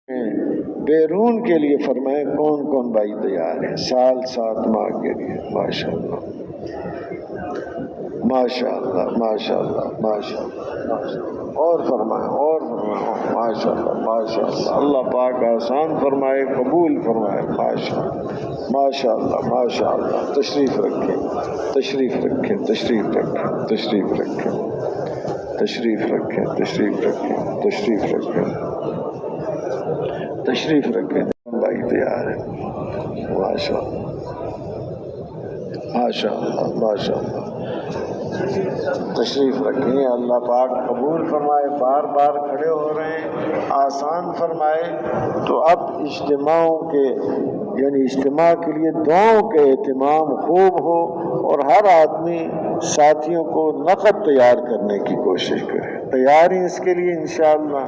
बैरून के लिए फरमाए कौन कौन भाई तैयार है साल 7 माह के लिए। माशाअल्लाह माशाअल्लाह माशाअल्लाह माशाअल्लाह। और फरमाए माशाअल्लाह माशाअल्लाह। अल्लाह पाक आसान फरमाए, कबूल फरमाए। माशाअल्लाह माशाअल्लाह माशाअल्लाह। तशरीफ रखें तशरीफ रखें तशरीफ रखें तशरीफ रखें तशरीफ रखें तशरीफ रखें तशरीफ रखें तशरीफ रखें। भाई तैयार है। माशाअल्लाह माशाअल्लाह माशाअल्लाह। तशरीफ रखें। अल्लाह पाक कबूल फरमाए। बार बार खड़े हो रहे हैं, आसान फरमाए। तो अब इज्तिमाओं के यानी इज्तिमा के लिए दुआओं के एहतमाम खूब हो और हर आदमी साथियों को नक़द तैयार करने की कोशिश करे। तैयार ही इसके लिए इंशाअल्लाह।